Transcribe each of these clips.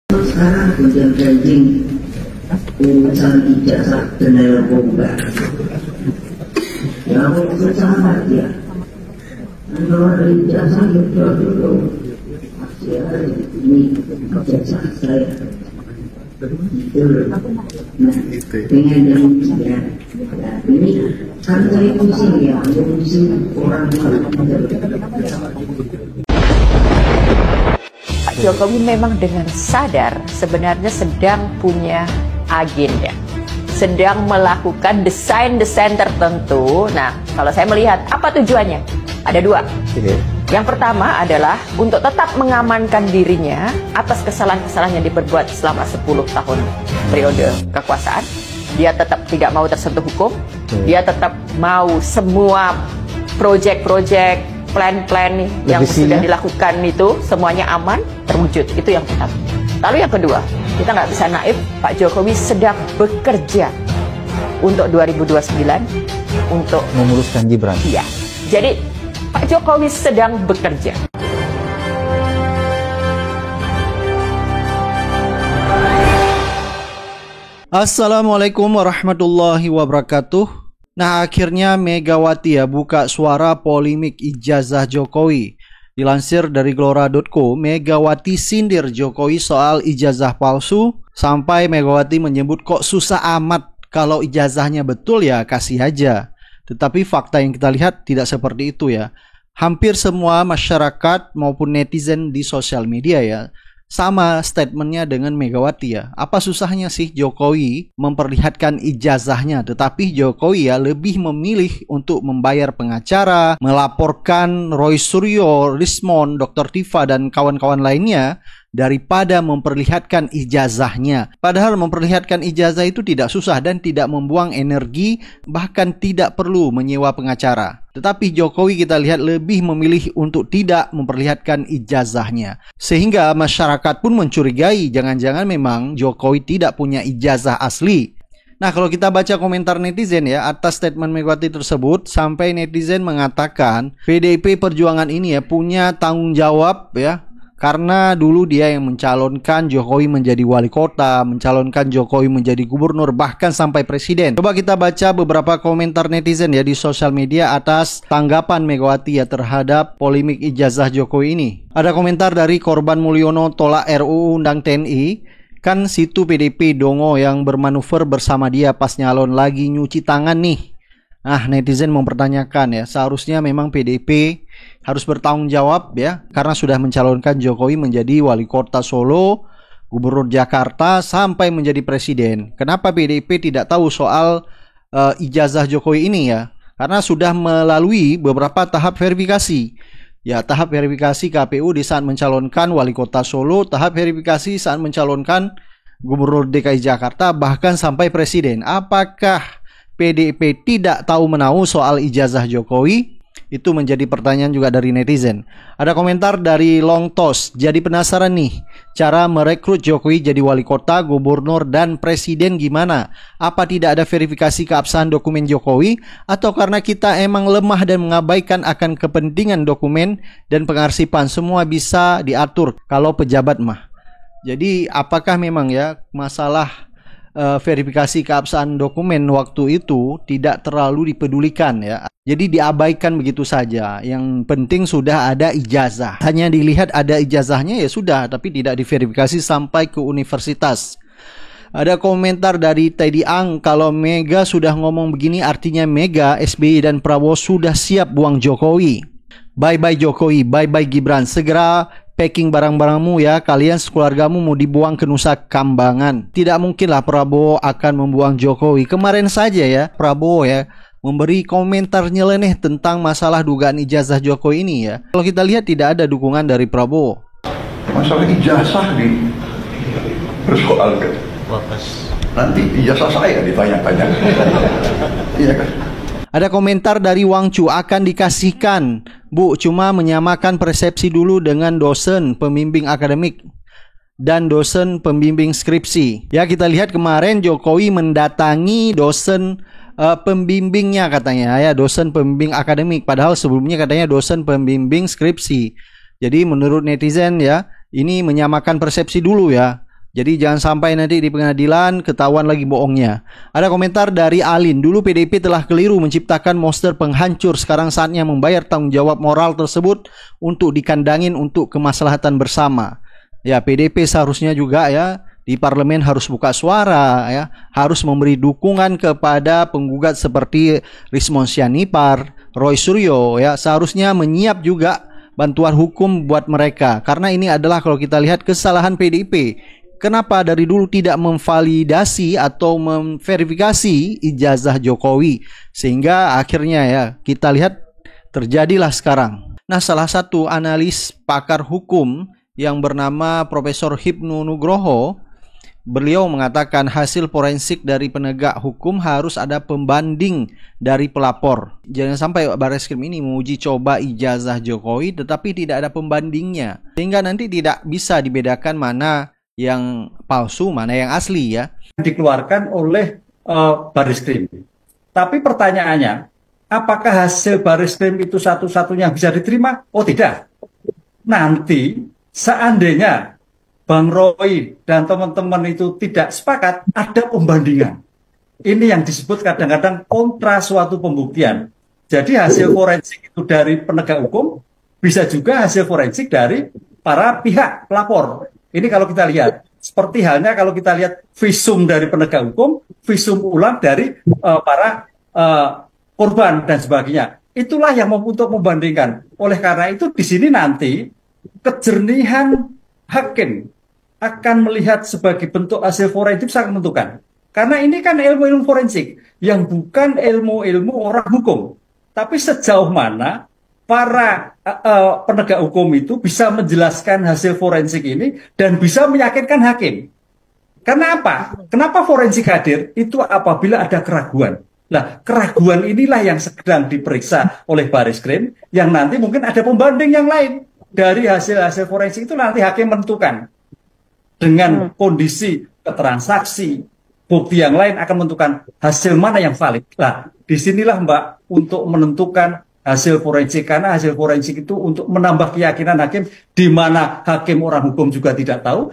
Sekarang kemudian trending urusan ijazah dan narkoba. Ya Allah sangat ya. Kalau ada ijazah itu dulu masih ada ini ijazah saya. Itu nah dengan yang ya ini kan saya pusing ya, pusing orang Pak Jokowi memang dengan sadar sebenarnya sedang punya agenda, sedang melakukan desain-desain tertentu. Nah, kalau saya melihat apa tujuannya? Ada dua. Yang pertama adalah untuk tetap mengamankan dirinya atas kesalahan-kesalahan yang diperbuat selama 10 tahun periode kekuasaan. Dia tetap tidak mau tersentuh hukum. Dia tetap mau semua proyek-proyek, plan-plan yang sudah dilakukan itu semuanya aman, terwujud. Itu yang pertama. Lalu yang kedua, kita nggak bisa naif, Pak Jokowi sedang bekerja untuk 2029 untuk memuluskan Gibran. Iya. Jadi Pak Jokowi sedang bekerja. Assalamualaikum warahmatullahi wabarakatuh. Nah, akhirnya Megawati ya buka suara polemik ijazah Jokowi. Dilansir dari Glora.co, Megawati sindir Jokowi soal ijazah palsu. Sampai Megawati menyebut kok susah amat, kalau ijazahnya betul ya kasih aja. Tetapi fakta yang kita lihat tidak seperti itu ya. Hampir semua masyarakat maupun netizen di sosial media ya sama statementnya dengan Megawati ya. Apa susahnya sih Jokowi memperlihatkan ijazahnya, tetapi Jokowi ya lebih memilih untuk membayar pengacara, melaporkan Roy Suryo, Rismon, Dr. Tifa dan kawan-kawan lainnya daripada memperlihatkan ijazahnya. Padahal memperlihatkan ijazah itu tidak susah dan tidak membuang energi, bahkan tidak perlu menyewa pengacara. Tetapi Jokowi kita lihat lebih memilih untuk tidak memperlihatkan ijazahnya. Sehingga masyarakat pun mencurigai jangan-jangan memang Jokowi tidak punya ijazah asli. Nah, kalau kita baca komentar netizen ya atas statement Megawati tersebut, sampai netizen mengatakan PDIP Perjuangan ini ya punya tanggung jawab ya. Karena dulu dia yang mencalonkan Jokowi menjadi wali kota, mencalonkan Jokowi menjadi gubernur, bahkan sampai presiden. Coba kita baca beberapa komentar netizen ya di sosial media atas tanggapan Megawati ya terhadap polemik ijazah Jokowi ini. Ada komentar dari Korban Mulyono tolak RUU Undang TNI. Kan situ PDP dongo yang bermanuver bersama dia pas nyalon lagi nyuci tangan nih. Nah, netizen mempertanyakan ya, seharusnya memang PDIP harus bertanggung jawab ya, karena sudah mencalonkan Jokowi menjadi wali kota Solo, gubernur Jakarta, sampai menjadi presiden. Kenapa PDIP tidak tahu soal ijazah Jokowi ini ya? Karena sudah melalui beberapa tahap verifikasi. Ya, tahap verifikasi KPU di saat mencalonkan wali kota Solo, tahap verifikasi saat mencalonkan gubernur DKI Jakarta, bahkan sampai presiden. Apakah PDIP tidak tahu menahu soal ijazah Jokowi? Itu menjadi pertanyaan juga dari netizen. Ada komentar dari Long Toss. Jadi penasaran nih, cara merekrut Jokowi jadi wali kota, gubernur, dan presiden gimana? Apa tidak ada verifikasi keabsahan dokumen Jokowi? Atau karena kita emang lemah dan mengabaikan akan kepentingan dokumen dan pengarsipan? Semua bisa diatur kalau pejabat mah. Jadi apakah memang ya masalah verifikasi keabsahan dokumen waktu itu tidak terlalu dipedulikan ya. Jadi diabaikan begitu saja. Yang penting sudah ada ijazah. Hanya dilihat ada ijazahnya ya sudah, tapi tidak diverifikasi sampai ke universitas. Ada komentar dari Teddy Ang, kalau Mega sudah ngomong begini artinya Mega, SBY dan Prabowo sudah siap buang Jokowi. Bye-bye Jokowi, bye-bye Gibran. Segera packing barang-barangmu ya, kalian sekeluargamu mau dibuang ke Nusa Kambangan. Tidak mungkinlah Prabowo akan membuang Jokowi. Kemarin saja ya Prabowo ya memberi komentar nyeleneh tentang masalah dugaan ijazah Jokowi ini ya. Kalau kita lihat tidak ada dukungan dari Prabowo. Masalah ijazah dipersoalkan. Nanti ijazah saya ditanya-tanya. Iya kan? Ada komentar dari Wang Chu, akan dikasihkan Bu, cuma menyamakan persepsi dulu dengan dosen pembimbing akademik dan dosen pembimbing skripsi. Ya, kita lihat kemarin Jokowi mendatangi dosen pembimbingnya katanya ya, dosen pembimbing akademik, padahal sebelumnya katanya dosen pembimbing skripsi. Jadi menurut netizen ya, ini menyamakan persepsi dulu ya. Jadi jangan sampai nanti di pengadilan ketahuan lagi bohongnya. Ada komentar dari Alin, dulu PDIP telah keliru menciptakan monster penghancur, sekarang saatnya membayar tanggung jawab moral tersebut untuk dikandangin untuk kemaslahatan bersama. Ya, PDIP seharusnya juga ya di parlemen harus buka suara ya, harus memberi dukungan kepada penggugat seperti Rismon Sianipar, Roy Suryo ya, seharusnya menyiap juga bantuan hukum buat mereka karena ini adalah kalau kita lihat kesalahan PDIP. Kenapa dari dulu tidak memvalidasi atau memverifikasi ijazah Jokowi sehingga akhirnya ya kita lihat terjadilah sekarang. Nah, salah satu analis pakar hukum yang bernama Profesor Hipnu Nugroho, beliau mengatakan hasil forensik dari penegak hukum harus ada pembanding dari pelapor. Jangan sampai Barreskrim ini menguji coba ijazah Jokowi tetapi tidak ada pembandingnya sehingga nanti tidak bisa dibedakan mana yang palsu, mana yang asli ya. Dikeluarkan oleh Barreskrim. Tapi pertanyaannya, apakah hasil Barreskrim itu satu-satunya bisa diterima? Oh tidak. Nanti seandainya Bang Roy dan teman-teman itu tidak sepakat, ada pembandingan. Ini yang disebut kadang-kadang kontra suatu pembuktian. Jadi hasil forensik itu dari penegak hukum, bisa juga hasil forensik dari para pihak pelapor. Ini kalau kita lihat, seperti halnya kalau kita lihat visum dari penegak hukum, visum ulang dari para korban dan sebagainya. Itulah yang untuk membandingkan. Oleh karena itu di sini nanti kejernihan hakim akan melihat sebagai bentuk hasil forensik sangat menentukan. Karena ini kan ilmu-ilmu forensik yang bukan ilmu-ilmu orang hukum. Tapi sejauh mana para penegak hukum itu bisa menjelaskan hasil forensik ini dan bisa meyakinkan hakim. Karena apa? Kenapa forensik hadir? Itu apabila ada keraguan. Nah, keraguan inilah yang sedang diperiksa oleh Barreskrim, yang nanti mungkin ada pembanding yang lain. Dari hasil-hasil forensik itu nanti hakim menentukan. Dengan kondisi ketransaksi, bukti yang lain akan menentukan hasil mana yang valid. Nah, disinilah Mbak untuk menentukan hasil forensik, karena hasil forensik itu untuk menambah keyakinan hakim, di mana hakim orang hukum juga tidak tahu,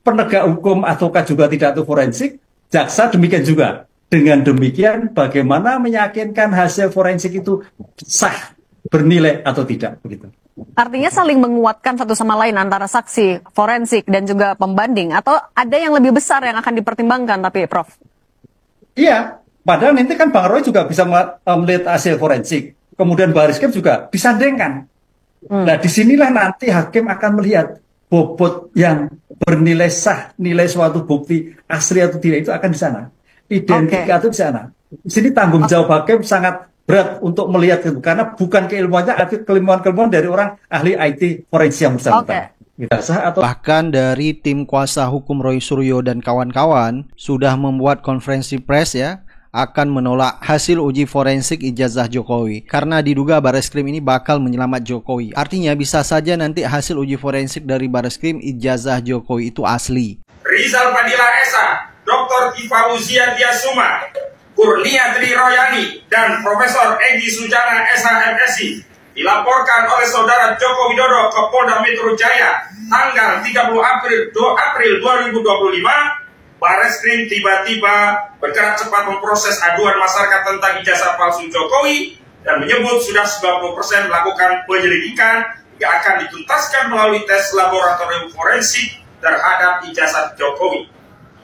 penegak hukum ataukah juga tidak tahu forensik, jaksa demikian juga. Dengan demikian bagaimana meyakinkan hasil forensik itu sah, bernilai atau tidak, begitu. Artinya saling menguatkan satu sama lain antara saksi, forensik, dan juga pembanding, atau ada yang lebih besar yang akan dipertimbangkan tapi Prof? Iya, padahal nanti kan Bang Roy juga bisa melihat hasil forensik. Kemudian Barreskrim juga disandingkan. Nah, disinilah nanti hakim akan melihat bobot yang bernilai sah, nilai suatu bukti asli atau tidak itu akan di sana. Identik atau di sana. Di sini tanggung jawab hakim sangat berat untuk melihat itu, karena bukan keilmuannya, arti keilmuan dari orang ahli IT forensik yang bersangkutan. Bahkan dari tim kuasa hukum Roy Suryo dan kawan-kawan sudah membuat konferensi pers ya, akan menolak hasil uji forensik ijazah Jokowi karena diduga Barreskrim ini bakal menyelamat Jokowi. Artinya bisa saja nanti hasil uji forensik dari Barreskrim ijazah Jokowi itu asli. Rizal Fadila Esa, Dr. Ifaluzia Diasuma, Kurnia Tri Royani, dan Profesor Egy Sujana SHMSI dilaporkan oleh Saudara Joko Widodo ke Polda Metro Jaya tanggal 30 April 2025. Barreskrim tiba-tiba bergerak cepat memproses aduan masyarakat tentang ijazah palsu Jokowi dan menyebut sudah 90% melakukan penyelidikan yang akan dituntaskan melalui tes laboratorium forensik terhadap ijazah Jokowi.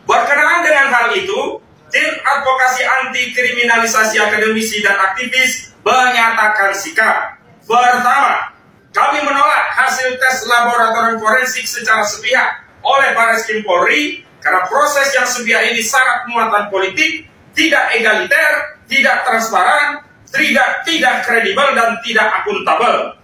Berkenaan dengan hal itu, tim advokasi anti kriminalisasi akademisi dan aktivis menyatakan sikap. Pertama, kami menolak hasil tes laboratorium forensik secara sepihak oleh Barreskrim Polri karena proses yang sepihak ini sangat muatan politik, tidak egaliter, tidak transparan, tidak kredibel dan tidak akuntabel.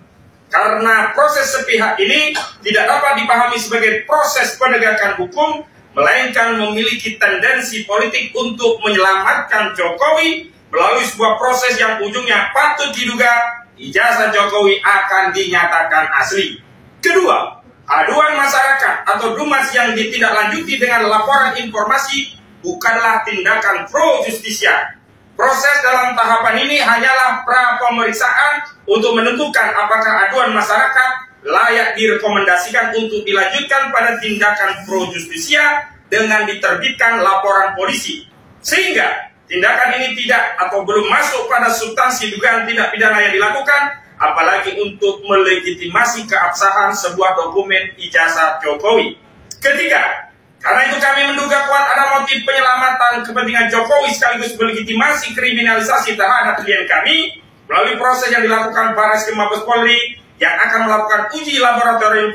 Karena proses sepihak ini tidak dapat dipahami sebagai proses penegakan hukum, melainkan memiliki tendensi politik untuk menyelamatkan Jokowi melalui sebuah proses yang ujungnya patut diduga ijazah Jokowi akan dinyatakan asli. Kedua, aduan masyarakat atau dumas yang ditindaklanjuti dengan laporan informasi bukanlah tindakan pro justisia. Proses dalam tahapan ini hanyalah pra pemeriksaan untuk menentukan apakah aduan masyarakat layak direkomendasikan untuk dilanjutkan pada tindakan pro justisia dengan diterbitkan laporan polisi. Sehingga tindakan ini tidak atau belum masuk pada substansi dugaan tindak pidana yang dilakukan, apalagi untuk melegitimasi keabsahan sebuah dokumen ijazah Jokowi. Ketiga, karena itu kami menduga kuat ada motif penyelamatan kepentingan Jokowi sekaligus melegitimasi kriminalisasi terhadap klien kami melalui proses yang dilakukan Barreskrim Mabes Polri yang akan melakukan uji laboratorium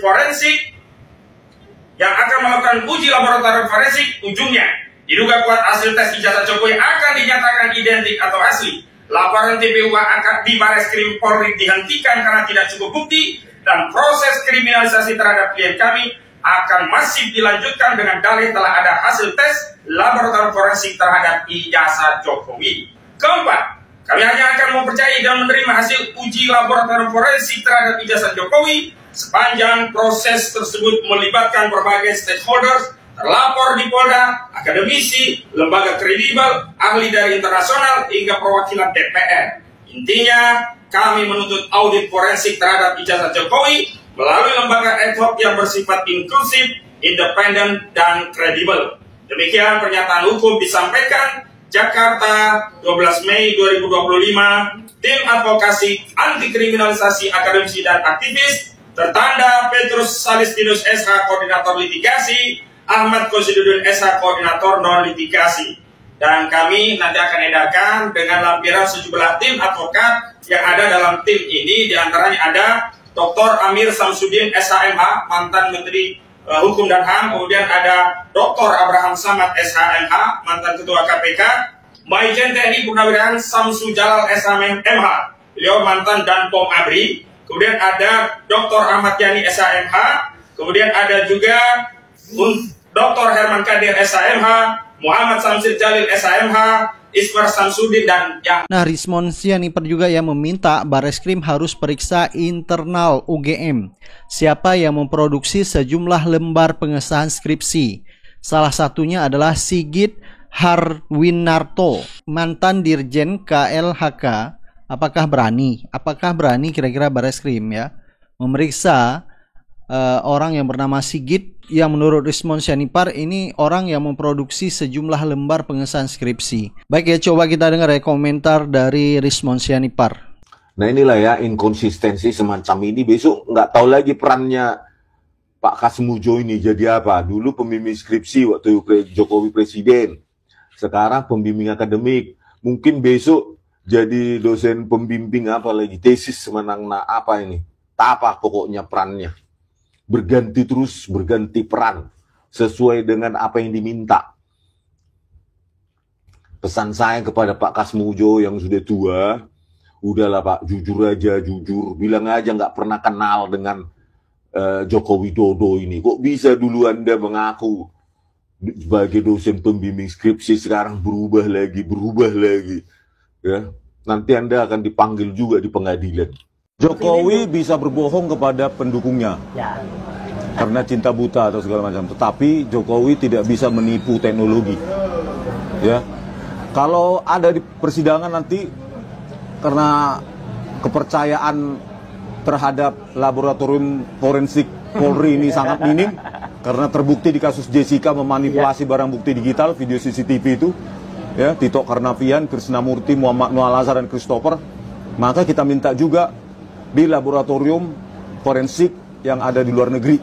forensik ujungnya diduga kuat hasil tes ijazah Jokowi akan dinyatakan identik atau asli. Laporan TPU akan di Barreskrim Polri dihentikan karena tidak cukup bukti dan proses kriminalisasi terhadap klien kami akan masih dilanjutkan dengan dalih telah ada hasil tes laboratorium forensik terhadap ijazah Jokowi. Keempat, kami hanya akan mempercayai dan menerima hasil uji laboratorium forensik terhadap ijazah Jokowi sepanjang proses tersebut melibatkan berbagai stakeholders, terlapor di Polda, akademisi, lembaga kredibel, ahli dari internasional, hingga perwakilan DPR. Intinya, kami menuntut audit forensik terhadap ijazah Jokowi melalui lembaga ad hoc yang bersifat inklusif, independen, dan kredibel. Demikian pernyataan hukum disampaikan Jakarta 12 Mei 2025, Tim Advokasi Anti Kriminalisasi Akademisi dan Aktivis, tertanda Petrus Salistinus SH Koordinator Litigasi, Ahmad Kosidudun SH Koordinator Non Litigasi. Dan kami nanti akan edarkan dengan lampiran sejumlah tim advokat yang ada dalam tim ini, diantaranya ada Dr. Amir Samsudin SHMH, mantan Menteri Hukum dan HAM, kemudian ada Dr. Abraham Samad SHMH, mantan Ketua KPK, Maijen TNI Purnawirawan Samsu Jalal SHMH, beliau mantan Danpom ABRI, kemudian ada Dr. Ahmad Yani SHMH, kemudian ada juga Dr. Herman Kadir SHMH, Muhammad Samsir Jalil SHMH, Ismar Samsudin dan yang. Nah, Rismon Sianipar juga yang meminta Barreskrim harus periksa internal UGM siapa yang memproduksi sejumlah lembar pengesahan skripsi. Salah satunya adalah Sigit Harwinarto, mantan Dirjen KLHK. Apakah berani kira-kira Barreskrim ya memeriksa orang yang bernama Sigit yang menurut Rismon Sianipar ini orang yang memproduksi sejumlah lembar pengesahan skripsi. Baik ya, coba kita dengar ya komentar dari Rismon Sianipar. Nah inilah ya inkonsistensi semacam ini. Besok nggak tahu lagi perannya Pak Kasmujo ini jadi apa. Dulu pembimbing skripsi waktu Jokowi Presiden, sekarang pembimbing akademik. Mungkin besok jadi dosen pembimbing apa lagi, tesis semenang apa ini. Tak apa pokoknya perannya. Berganti terus, berganti peran sesuai dengan apa yang diminta. Pesan saya kepada Pak Kasmujo yang sudah tua, udahlah Pak, jujur aja, jujur. Bilang aja nggak pernah kenal dengan Joko Widodo ini. Kok bisa dulu Anda mengaku sebagai dosen pembimbing skripsi sekarang berubah lagi. Ya, nanti Anda akan dipanggil juga di pengadilan. Jokowi bisa berbohong kepada pendukungnya karena cinta buta atau segala macam. Tetapi Jokowi tidak bisa menipu teknologi. Ya, kalau ada di persidangan nanti karena kepercayaan terhadap laboratorium forensik Polri ini sangat minim karena terbukti di kasus Jessica memanipulasi barang bukti digital, video CCTV itu, ya, Tito Karnavian, Krisnamurti, Muhammad Noah Lazar dan Christopher. Maka kita minta juga di laboratorium forensik yang ada di luar negeri.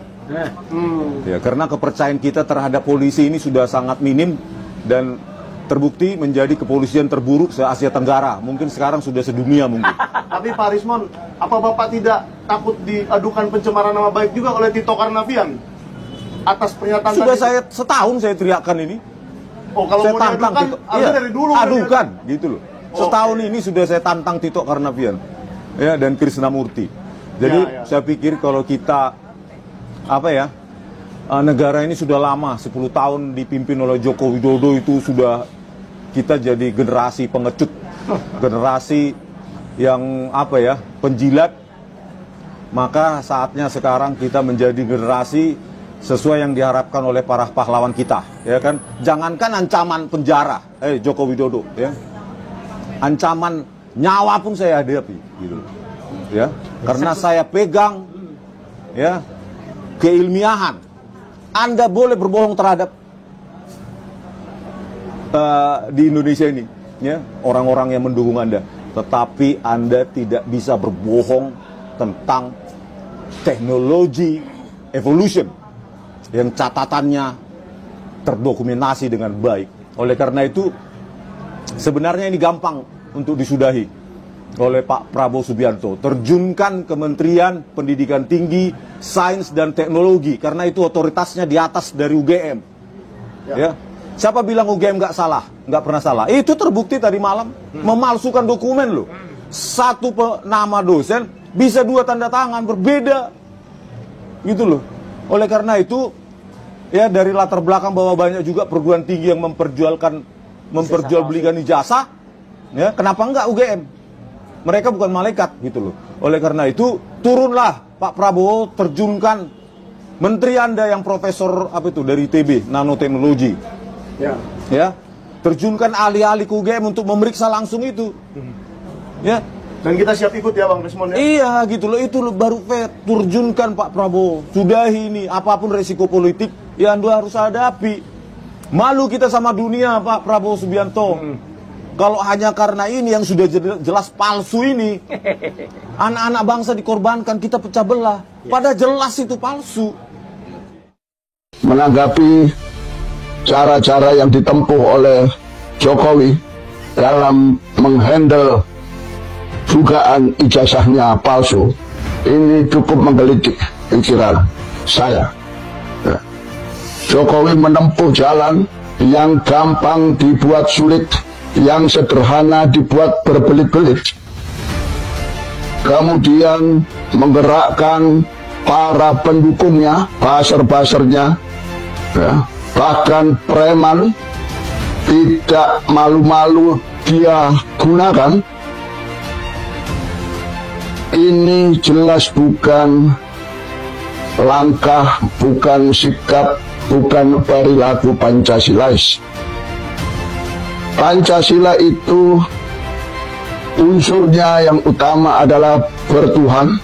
Ya, karena kepercayaan kita terhadap polisi ini sudah sangat minim dan terbukti menjadi kepolisian terburuk se-Asia Tenggara. Mungkin sekarang sudah sedunia mungkin. Tapi Pak Rismon, apa Bapak tidak takut diadukan pencemaran nama baik juga oleh Tito Karnavian atas pernyataan sudah tadi? saya setahun saya teriakkan ini. Oh, kalau saya mau tantang diadukan, Tito. harusnya dari dulu. Adukan, gitu loh. Setahun ini sudah saya tantang Tito Karnavian. Ya, dan Krisnamurti. Jadi saya pikir kalau kita negara ini sudah lama, 10 tahun dipimpin oleh Joko Widodo, itu sudah kita jadi generasi pengecut, generasi yang penjilat. Maka saatnya sekarang kita menjadi generasi sesuai yang diharapkan oleh para pahlawan kita, ya kan? Jangankan ancaman penjara, Joko Widodo, ya. Ancaman nyawa pun saya hadapi, gitu. Ya, karena saya pegang ya, keilmiahan. Anda boleh berbohong terhadap di Indonesia ini, ya, orang-orang yang mendukung Anda. Tetapi Anda tidak bisa berbohong tentang teknologi evolution yang catatannya terdokumentasi dengan baik. Oleh karena itu, sebenarnya ini gampang untuk disudahi oleh Pak Prabowo Subianto. Terjunkan Kementerian Pendidikan Tinggi, Sains dan Teknologi, karena itu otoritasnya di atas dari UGM. Ya. Siapa bilang UGM nggak salah? Nggak pernah salah. Itu terbukti tadi malam, memalsukan dokumen loh. Satu nama dosen bisa 2 tanda tangan berbeda, gitu loh. Oleh karena itu, ya, dari latar belakang bahwa banyak juga perguruan tinggi yang memperjualbelikan ijazah, ya, kenapa enggak UGM? Mereka bukan malaikat, gitu loh. Oleh karena itu, turunlah Pak Prabowo, terjunkan menteri Anda yang profesor dari ITB, nanoteknologi. Ya, terjunkan ahli-ahli ke UGM untuk memeriksa langsung itu. Ya. Dan kita siap ikut ya Bang Desmond ya? Iya, gitu loh. Itu loh, baru fair. Turjunkan Pak Prabowo. Sudahi ini, apapun resiko politik yang Anda harus hadapi. Malu kita sama dunia, Pak Prabowo Subianto. Kalau hanya karena ini yang sudah jelas palsu ini, anak-anak bangsa dikorbankan, kita pecah belah. Padahal jelas itu palsu. Menanggapi cara-cara yang ditempuh oleh Jokowi dalam menghandle dugaan ijazahnya palsu, ini cukup menggelitik pikiran saya. Jokowi menempuh jalan yang gampang dibuat sulit, yang sederhana dibuat berbelit-belit, kemudian menggerakkan para pendukungnya, buzzer-buzzernya, ya, bahkan preman, tidak malu-malu dia gunakan. Ini jelas bukan langkah, bukan sikap, bukan perilaku Pancasilais. Pancasila itu unsurnya yang utama adalah bertuhan,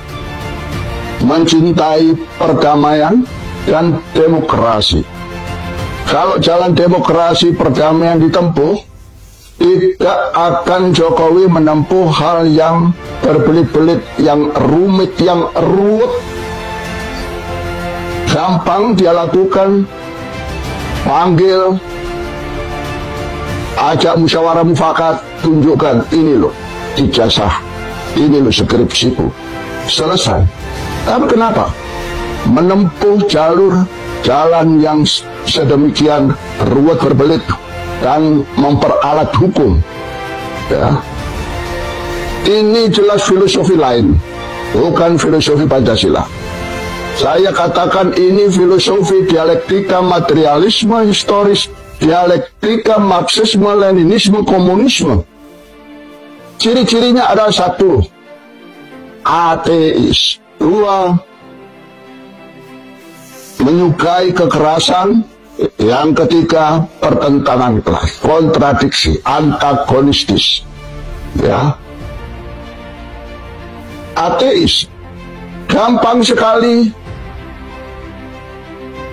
mencintai perdamaian, dan demokrasi. Kalau jalan demokrasi perdamaian ditempuh, tidak akan Jokowi menempuh hal yang berbelit-belit, yang rumit, yang ruwet. Gampang dia lakukan, panggil, ajak musyawarah mufakat, tunjukkan, ini loh ijazah, ini loh skripsiku, selesai. Tapi kenapa menempuh jalan yang sedemikian ruwet, berbelit, dan memperalat hukum, ya? Ini jelas filosofi lain, bukan filosofi Pancasila. Saya katakan ini filosofi dialektika materialisme historis, dialektika Marxisme, Leninisme, komunisme. Ciri-cirinya adalah 1, ateis. 2, menyukai kekerasan. Yang ketiga, pertentangan kelas, kontradiksi, antagonistis. Ya. Ateis gampang sekali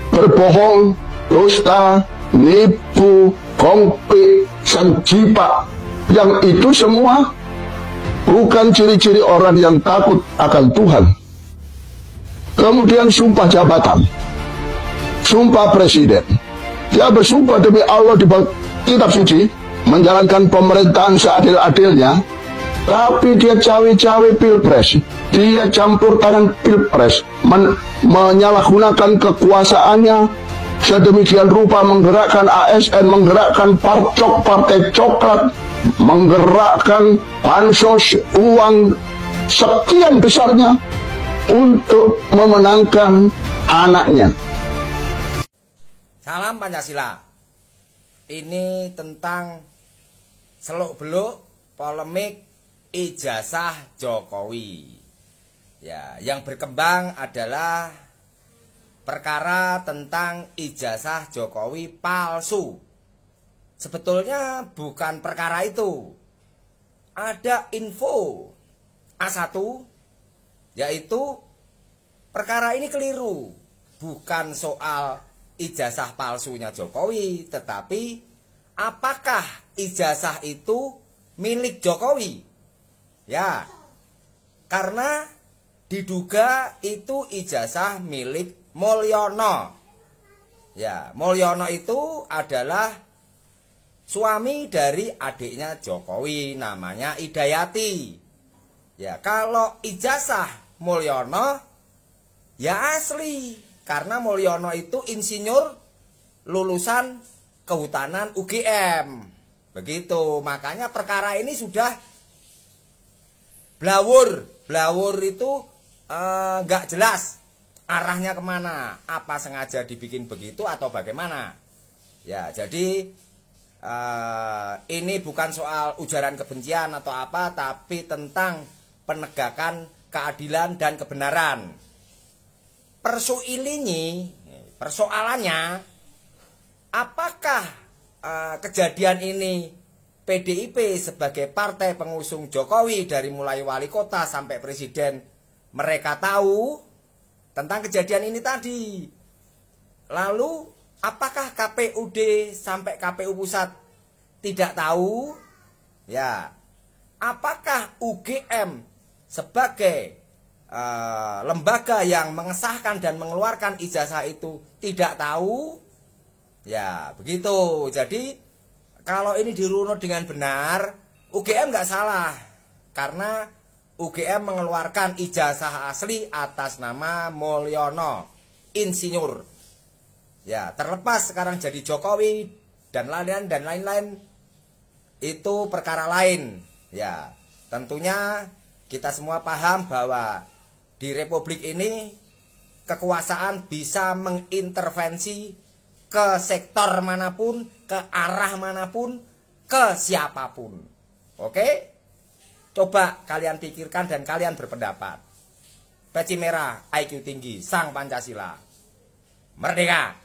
berbohong, dusta, nipu, kongpi, senjipak. Yang itu semua bukan ciri-ciri orang yang takut akan Tuhan. Kemudian sumpah jabatan, sumpah presiden. Dia bersumpah demi Allah di kitab suci menjalankan pemerintahan seadil-adilnya, tapi dia cawe-cawe pilpres, dia campur tangan pilpres, menyalahgunakan kekuasaannya sedemikian rupa, menggerakkan ASN, menggerakkan parcok, partai coklat, menggerakkan bansos, uang sekian besarnya untuk memenangkan anaknya. Salam Pancasila. Ini tentang seluk-beluk polemik ijazah Jokowi. Ya, yang berkembang adalah perkara tentang ijazah Jokowi palsu. Sebetulnya bukan perkara itu. Ada info A1, yaitu perkara ini keliru. Bukan soal ijazah palsunya Jokowi, tetapi apakah ijazah itu milik Jokowi? Ya, karena diduga itu ijazah milik Mulyono. Ya, Mulyono itu adalah suami dari adiknya Jokowi, namanya Idayati. Ya, kalau ijazah Mulyono ya asli, karena Mulyono itu insinyur lulusan kehutanan UGM. Begitu, makanya perkara ini sudah blawur. Blawur itu nggak jelas arahnya kemana, apa sengaja dibikin begitu atau bagaimana. Ya, jadi ini bukan soal ujaran kebencian atau apa, tapi tentang penegakan keadilan dan kebenaran. Persoalannya, apakah kejadian ini PDIP sebagai partai pengusung Jokowi dari mulai wali kota sampai presiden, mereka tahu tentang kejadian ini tadi. Lalu apakah KPUD sampai KPU pusat tidak tahu? Ya, apakah UGM sebagai lembaga yang mengesahkan dan mengeluarkan ijazah itu tidak tahu? Ya, begitu. Jadi kalau ini dirunut dengan benar, UGM nggak salah, karena UGM mengeluarkan ijazah asli atas nama Mulyono, insinyur. Ya, terlepas sekarang jadi Jokowi dan lain-lain, itu perkara lain. Ya, tentunya kita semua paham bahwa di Republik ini kekuasaan bisa mengintervensi ke sektor manapun, ke arah manapun, ke siapapun. Oke? Coba kalian pikirkan dan kalian berpendapat. Peci merah, IQ tinggi, sang Pancasila. Merdeka!